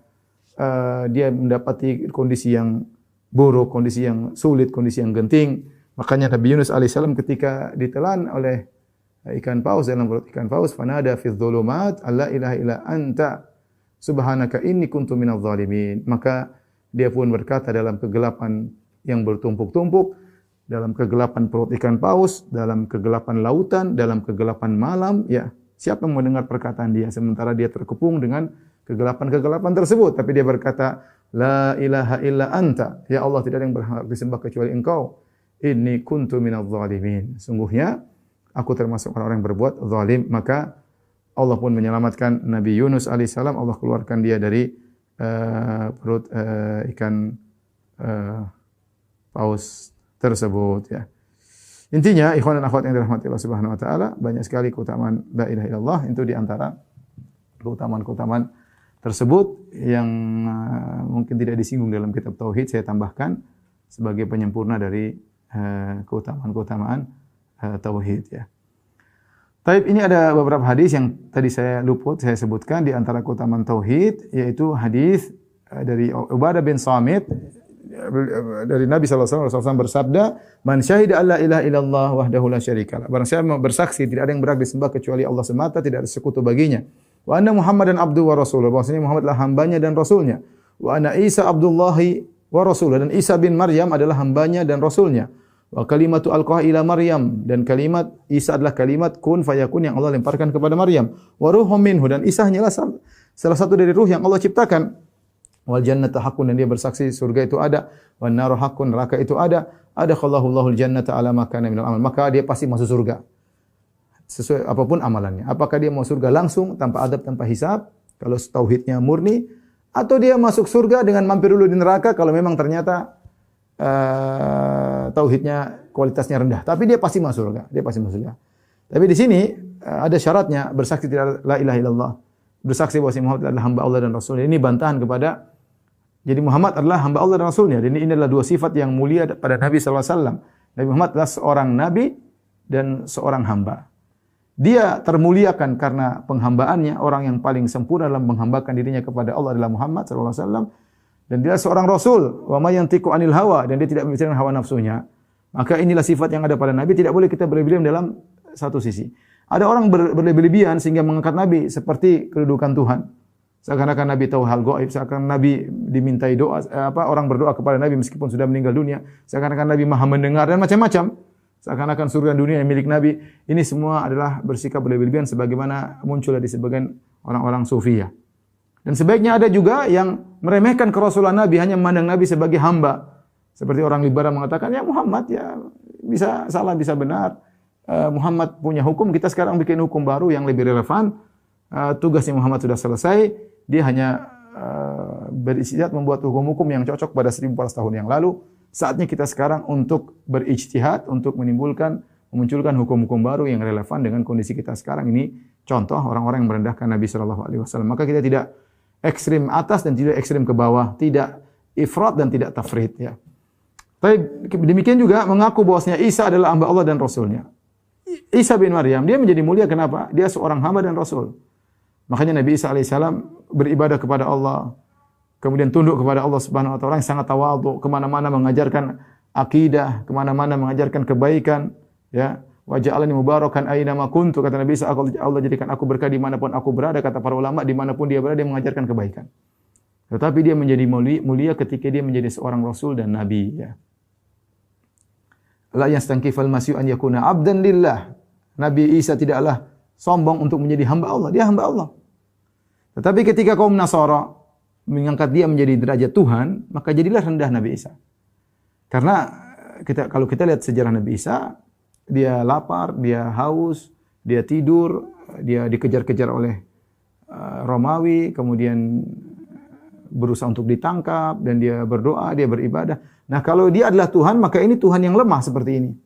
dia mendapati kondisi yang buruk, kondisi yang sulit, kondisi yang genting. Makanya Nabi Yunus alaihissalam ketika ditelan oleh ikan paus dalam perut ikan paus, fanada fi dzulumat alla ilaha illa anta subhanaka inni kuntu minadh dhalimin. Maka dia pun berkata dalam kegelapan yang bertumpuk-tumpuk, dalam kegelapan perut ikan paus, dalam kegelapan lautan, dalam kegelapan malam, ya, siapa yang mendengar perkataan dia sementara dia terkepung dengan kegelapan-kegelapan tersebut, tapi dia berkata la ilaha illa anta, ya Allah, tidak ada yang berhak disembah kecuali Engkau, inni kuntu minadh dhalimin, sungguhnya aku termasuk orang-orang yang berbuat zalim. Maka Allah pun menyelamatkan Nabi Yunus alaihissalam. Allah keluarkan dia dari perut ikan paus tersebut, ya. Intinya, ikhwan dan akhwat yang dirahmati Allah Subhanahu wa taala, banyak sekali keutamaan la ilaha illallah. Itu di antara keutamaan-keutamaan tersebut yang mungkin tidak disinggung dalam kitab tauhid, saya tambahkan sebagai penyempurna dari keutamaan-keutamaan tauhid, ya. Taib, ini ada beberapa hadis yang tadi saya luput saya sebutkan di antara keutamaan tauhid, yaitu hadis dari Ubadah bin Samit dari Nabi sallallahu alaihi wasallam bersabda, "Man syahida alla ilaha illallah wahdahu la syarikalah." Barang siapa bersaksi tidak ada yang berhak disembah kecuali Allah semata, tidak ada sekutu baginya. Wa anna Muhammadan abduhu wa rasuluh. Bahwasanya Muhammad adalah hambanya dan rasulnya. Wa anna Isa abdullahi wa rasuluh, dan Isa bin Maryam adalah hambanya dan rasulnya. Wa kalimatu alqaha ila Maryam, dan kalimat Isa adalah kalimat kun fayakun yang Allah lemparkan kepada Maryam. Wa ruhum minhu, dan Isa hanyalah salah satu dari ruh yang Allah ciptakan. Wal jannatu haqqun, dan dia bersaksi surga itu ada. Wan naru haqqun, neraka itu ada. Adakhallahu Allahul jannata ala ma kana minal amal. Maka dia pasti masuk surga. Sesuai apapun amalannya. Apakah dia mau surga langsung tanpa adab, tanpa hisab kalau tauhidnya murni, atau dia masuk surga dengan mampir dulu di neraka kalau memang ternyata tauhidnya kualitasnya rendah. Tapi dia pasti masuk surga. Dia pasti masuk surga. Tapi di sini ada syaratnya, bersaksi tidak la ilaha illallah. Bersaksi bahwa Muhammad adalah hamba Allah dan Rasulnya. Ini bantahan kepada, jadi Muhammad adalah hamba Allah dan Rasulnya. Dan ini adalah dua sifat yang mulia pada Nabi SAW. Nabi Muhammad adalah seorang Nabi dan seorang hamba. Dia termuliakan karena penghambaannya. Orang yang paling sempurna dalam menghambakan dirinya kepada Allah adalah Muhammad SAW. Dan dia seorang Rasul. Wa ma yantiqu anil hawa. Dan dia tidak berbicara hawa nafsunya. Maka inilah sifat yang ada pada Nabi. Tidak boleh kita berlebihan dalam satu sisi. Ada orang berlebihan sehingga mengangkat Nabi seperti kedudukan Tuhan. Seakan-akan Nabi tahu hal gaib, seakan Nabi dimintai doa, orang berdoa kepada Nabi meskipun sudah meninggal dunia, seakan-akan Nabi Maha mendengar dan macam-macam. Seakan-akan surga dunia yang milik Nabi. Ini semua adalah bersikap berlebihan sebagaimana muncul di sebagian orang-orang sufi ya. Dan sebaiknya ada juga yang meremehkan kerasulan Nabi, hanya memandang Nabi sebagai hamba. Seperti orang liberal mengatakan, ya Muhammad ya bisa salah bisa benar. Muhammad punya hukum, kita sekarang bikin hukum baru yang lebih relevan. Tugasnya Muhammad sudah selesai. Dia hanya berijtihad membuat hukum-hukum yang cocok pada 1400 tahun yang lalu. Saatnya kita sekarang untuk berijtihad, untuk memunculkan hukum-hukum baru yang relevan dengan kondisi kita sekarang. Ini contoh orang-orang yang merendahkan Nabi SAW. Maka kita tidak ekstrim atas dan tidak ekstrim ke bawah, tidak ifrat dan tidak tafrit. Ya. Tapi demikian juga mengaku bahwasanya Isa adalah hamba Allah dan Rasulnya. Isa bin Maryam, dia menjadi mulia kenapa? Dia seorang hamba dan Rasul. Makanya Nabi Isa alaihissalam beribadah kepada Allah, kemudian tunduk kepada Allah Subhanahu wa taala, yang sangat tawadhu, kemana-mana mengajarkan akidah, kemana-mana mengajarkan kebaikan, ya. Wa ja'alani mubarakan aina ma kuntu, kata Nabi Isa, Allah jadikan aku berkah dimanapun aku berada, kata para ulama, dimanapun dia berada dia mengajarkan kebaikan. Tetapi dia menjadi mulia ketika dia menjadi seorang rasul dan nabi, ya. La yastankifal masyu an yakuna abdan lillah. Nabi Isa tidaklah sombong untuk menjadi hamba Allah. Dia hamba Allah. Tetapi ketika kaum Nasara mengangkat dia menjadi derajat Tuhan, maka jadilah rendah Nabi Isa. Karena kalau kita lihat sejarah Nabi Isa, dia lapar, dia haus, dia tidur, dia dikejar-kejar oleh Romawi, kemudian berusaha untuk ditangkap, dan dia berdoa, dia beribadah. Nah, kalau dia adalah Tuhan, maka ini Tuhan yang lemah seperti ini.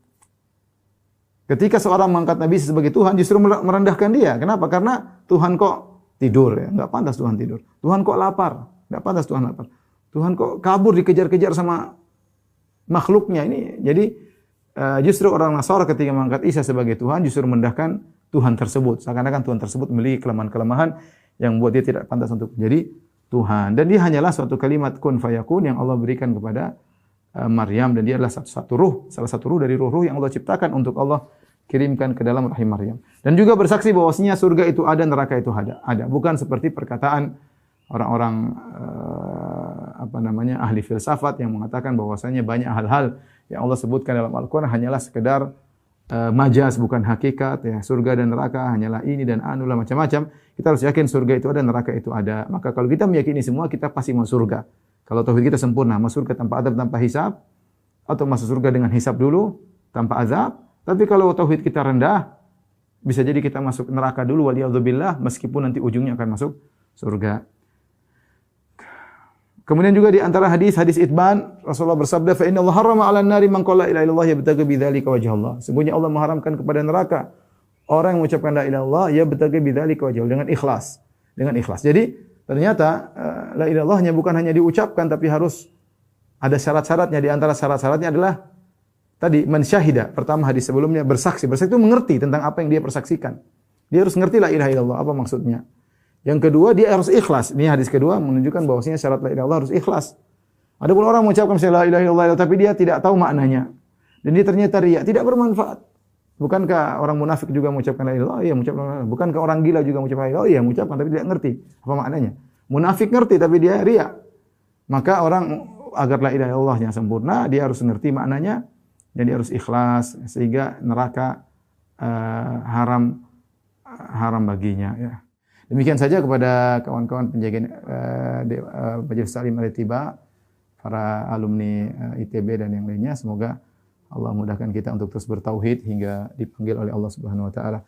Ketika seorang mengangkat Nabi sebagai Tuhan, justru merendahkan dia. Kenapa? Karena Tuhan kok tidur, ya? Enggak pantas Tuhan tidur. Tuhan kok lapar? Enggak pantas Tuhan lapar. Tuhan kok kabur dikejar-kejar sama makhluknya ini. Jadi justru orang Nasara ketika mengangkat Isa sebagai Tuhan, justru merendahkan Tuhan tersebut. Seakan-akan Tuhan tersebut memiliki kelemahan-kelemahan yang membuat dia tidak pantas untuk menjadi Tuhan. Dan dia hanyalah suatu kalimat kun fayakun yang Allah berikan kepada Maryam, dan dia adalah satu ruh, salah satu ruh dari ruh-ruh yang Allah ciptakan untuk Allah kirimkan ke dalam rahim Maryam. Dan juga bersaksi bahwasanya surga itu ada, neraka itu ada. Bukan seperti perkataan orang-orang ahli filsafat yang mengatakan bahwasanya banyak hal-hal yang Allah sebutkan dalam Al-Qur'an hanyalah sekedar majaz, bukan hakikat, ya. Surga dan neraka hanyalah ini dan anulah macam-macam. Kita harus yakin surga itu ada, neraka itu ada. Maka kalau kita meyakini semua, kita pasti masuk surga. Kalau tauhid kita sempurna, masuk surga tanpa adab, tanpa hisab, atau masuk surga dengan hisab dulu, tanpa azab. Tapi kalau tauhid kita rendah, bisa jadi kita masuk neraka dulu, waliyadzubillah, meskipun nanti ujungnya akan masuk surga. Kemudian juga di antara hadis Itban, Rasulullah bersabda, "Fa inna Allah harrama 'alan nari man qala la ilaha illallah yabtaghi bidzalika wajha Allah." Sesungguhnya Allah mengharamkan kepada neraka orang yang mengucapkan la ilaha illallah yabtaghi bidzalika wajha Allah, dengan ikhlas. Dengan ikhlas. Jadi ternyata la ilaha illallah bukan hanya diucapkan, tapi harus ada syarat-syaratnya. Di antara syarat-syaratnya adalah tadi man syahida. Pertama hadis sebelumnya bersaksi. Bersaksi itu mengerti tentang apa yang dia persaksikan. Dia harus mengerti la ilaha illallah apa maksudnya. Yang kedua dia harus ikhlas. Ini hadis kedua menunjukkan bahwasanya syarat la ilaha illallah harus ikhlas. Ada pun orang mengucapkan la ilaha illallah tapi dia tidak tahu maknanya. Dan dia ternyata riya, tidak bermanfaat. Bukankah orang munafik juga mengucapkan la ilaha illallah? Iya, mengucapkan la ilaha illallah. Bukankah orang gila juga mengucapkan la ilaha illallah? Iya, mengucapkan tapi tidak ngerti apa maknanya. Munafik ngerti tapi dia riya. Maka orang agar la ilaha illallahnya sempurna, dia harus ngerti maknanya dan dia harus ikhlas sehingga neraka haram baginya ya. Demikian saja kepada kawan-kawan penjaga Majelis Taklim Al-Ittiba, para alumni ITB dan yang lainnya, semoga Allah mudahkan kita untuk terus bertauhid hingga dipanggil oleh Allah Subhanahu wa taala.